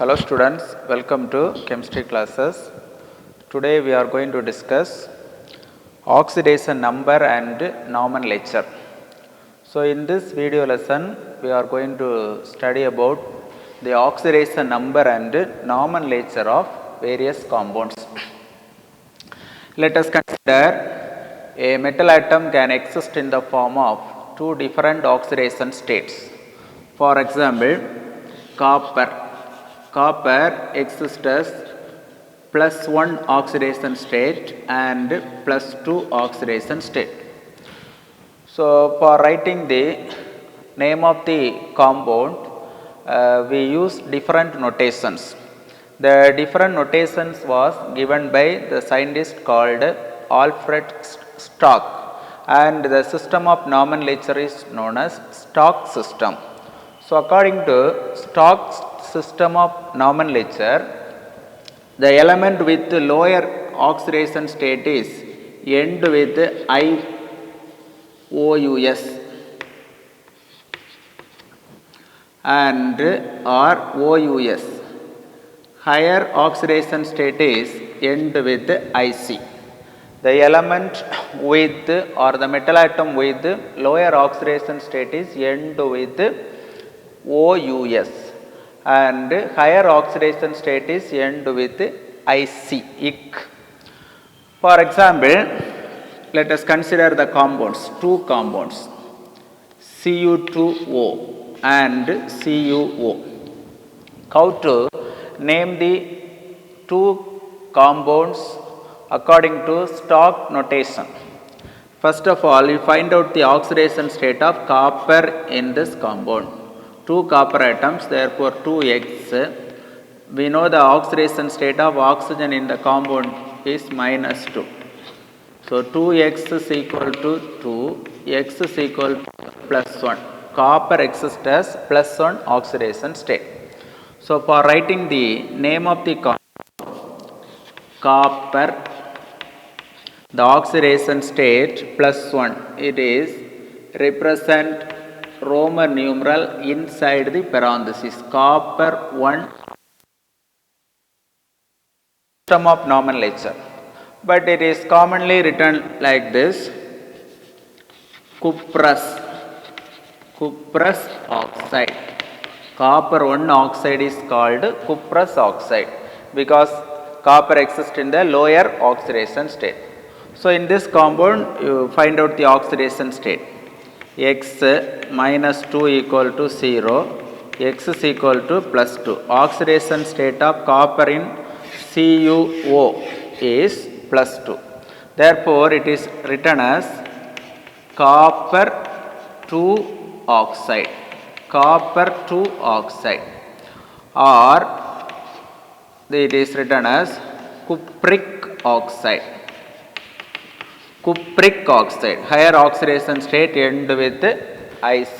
Hello students, welcome to chemistry classes. Today we are going to discuss oxidation number and nomenclature. So in this video lesson we are going to study about the oxidation number and nomenclature of various compounds. Let us consider a metal atom can exist in the form of two different oxidation states. For example, copper exists as +1 oxidation state and +2 oxidation state. So for writing the name of the compound, we use different notations. The different notations was given by the scientist called Alfred Stock, and the system of nomenclature is known as Stock system. So according to Stock's system of nomenclature, the element with the lower oxidation state is end with IOUS and or OUS. Higher oxidation state is end with IC. The element with or the metal atom with lower oxidation state is end with OUS and higher oxidation state is end with IC. For example, let us consider the compounds, two compounds, Cu2O and CuO. How to name the two compounds according to Stock notation? First of all, you find out the oxidation state of copper in this compound. Two copper atoms, therefore 2X. We know the oxidation state of oxygen in the compound is -2. So 2X is equal to 2, X is equal to +1. Copper exists as +1 oxidation state. So for writing the name of the copper, the oxidation state +1, it is represent Roman numeral inside the parenthesis, copper 1 system of nomenclature, but it is commonly written like this: cuprous oxide. Copper 1 oxide is called cuprous oxide because copper exists in the lower oxidation state. So in this compound you find out the oxidation state. X -2 equal to 0, X is equal to +2. Oxidation state of copper in CuO is +2. Therefore, it is written as copper 2 oxide, copper 2 oxide, or it is written as cupric oxide. Cupric oxide, higher oxidation state end with IC.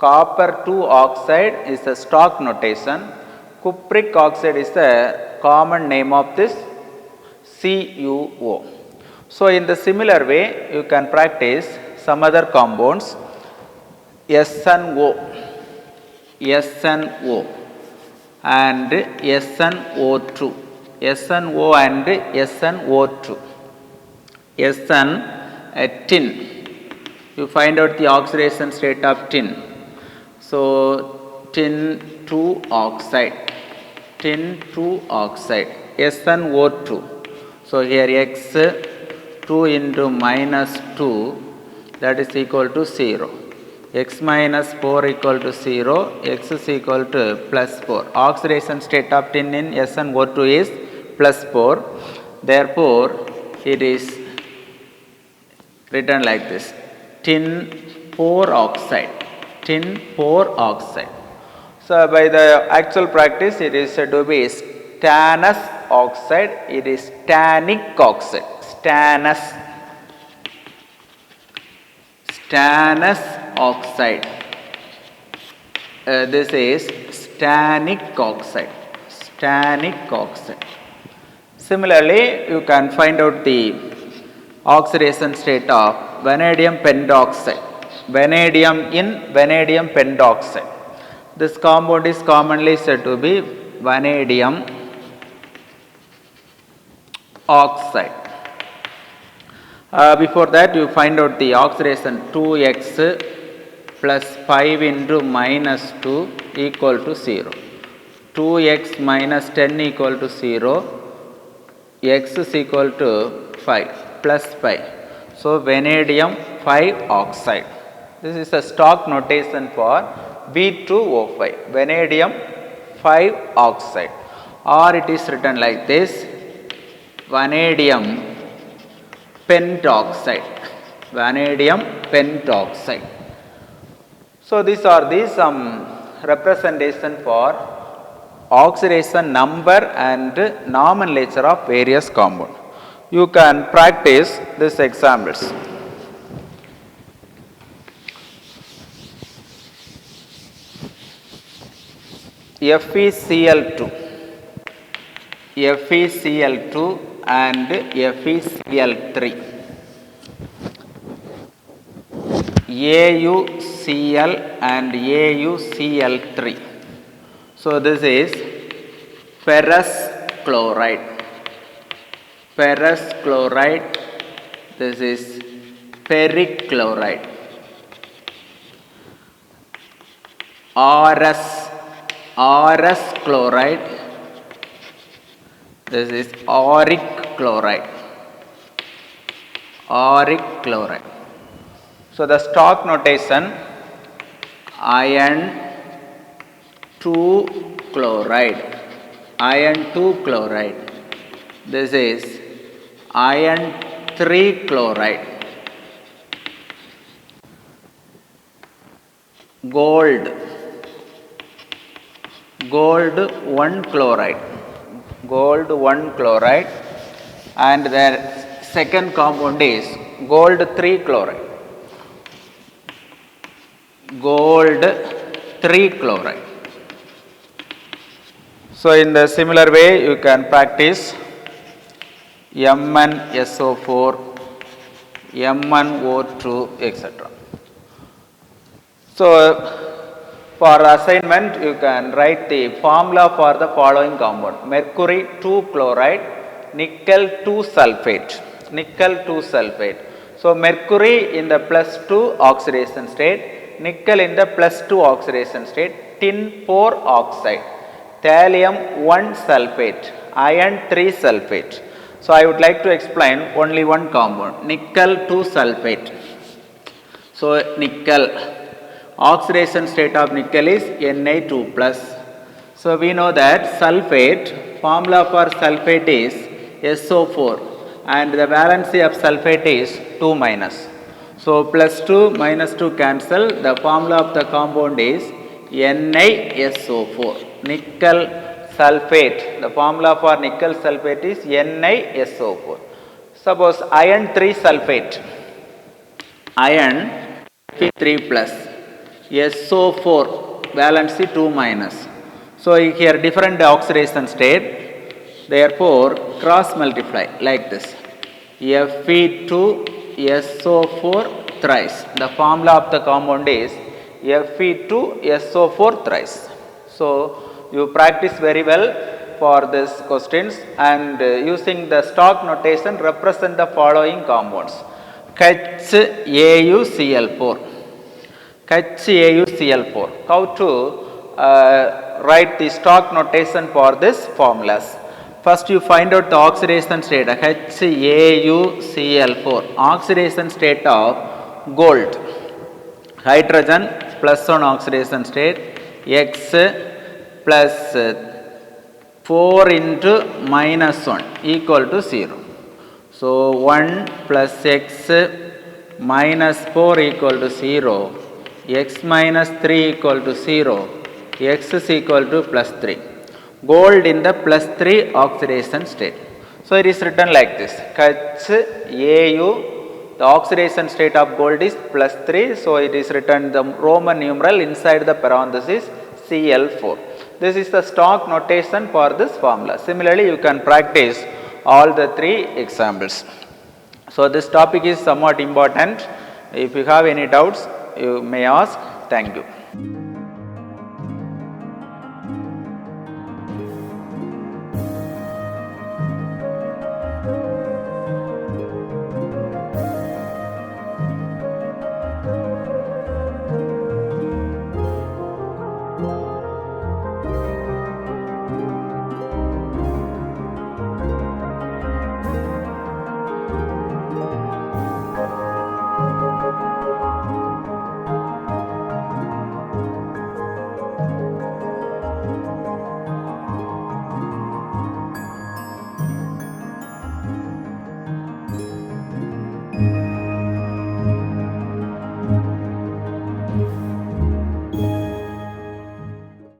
Copper 2 oxide is a Stock notation. Cupric oxide is the common name of this CuO. So in the similar way, you can practice some other compounds. SNO and SNO2. SNO and SNO2. SN, tin. You find out the oxidation state of tin. So tin 2 oxide, SNO2. So here X 2 into -2, that is equal to 0. X -4 equal to 0, X is equal to +4. Oxidation state of tin in SNO2 is +4. Therefore, it is written like this: tin 4 oxide. So by the actual practice, it is said to be stannous oxide. It is stannic oxide. Stannous oxide. This is stannic oxide. Similarly, you can find out the oxidation state of vanadium pentoxide. Vanadium in vanadium pentoxide. This compound is commonly said to be vanadium oxide. Before that, you find out the oxidation 2x plus 5 into minus 2 equal to 0. 2x minus 10 equal to 0, x is equal to 5 plus 5. So, vanadium 5 oxide. This is a stock notation for V2O5, vanadium 5 oxide, or it is written like this, vanadium pentoxide, vanadium pentoxide. So, these are the some representation for oxidation number and nomenclature of various compounds. You can practice these examples. FeCl2, FeCl2 and FeCl3, AuCl and AuCl3. So, this is ferrous chloride, this is ferric chloride, RS chloride, this is auric chloride. So, the stock notation iron 2 chloride, this is iron 3 chloride, gold 1 chloride, and their second compound is gold 3 chloride, So, in the similar way you can practice MnSO4, MnO2, etc. So, for assignment you can write the formula for the following compound: mercury 2 chloride, nickel 2 sulfate, So, mercury in the plus 2 oxidation state, nickel in the plus 2 oxidation state, tin 4 oxide, thallium 1 sulfate, iron 3 sulfate. So, I would like to explain only one compound, nickel 2 sulfate. So, nickel, oxidation state of nickel is Na2 plus. So, we know that sulfate, formula for sulfate is SO4 and the valency of sulfate is 2 minus. So, plus 2 minus 2 cancel, the formula of the compound is NiSO4, nickel sulfate, the formula for nickel sulfate is NiSO4. Suppose iron 3 sulfate, iron Fe3 plus, SO4 valency 2 minus. So, here different oxidation state, therefore cross multiply like this, Fe2SO4 thrice, the formula of the compound is Fe2SO4 thrice. So, you practice very well for these questions, and using the stock notation represent the following compounds: HAuCl4, How to write the stock notation for this formulas? First, you find out the oxidation state HAuCl4, oxidation state of gold, hydrogen plus 1 oxidation state, X plus 4 into minus 1 equal to 0. So, 1 plus X minus 4 equal to 0, X minus 3 equal to 0, X is equal to plus 3. Gold in the plus 3 oxidation state. So, it is written like this, HAu, the oxidation state of gold is plus 3. So, it is written the Roman numeral inside the parenthesis Cl4. This is the stock notation for this formula. Similarly, you can practice all the 3 examples. So, this topic is somewhat important. If you have any doubts, you may ask. Thank you.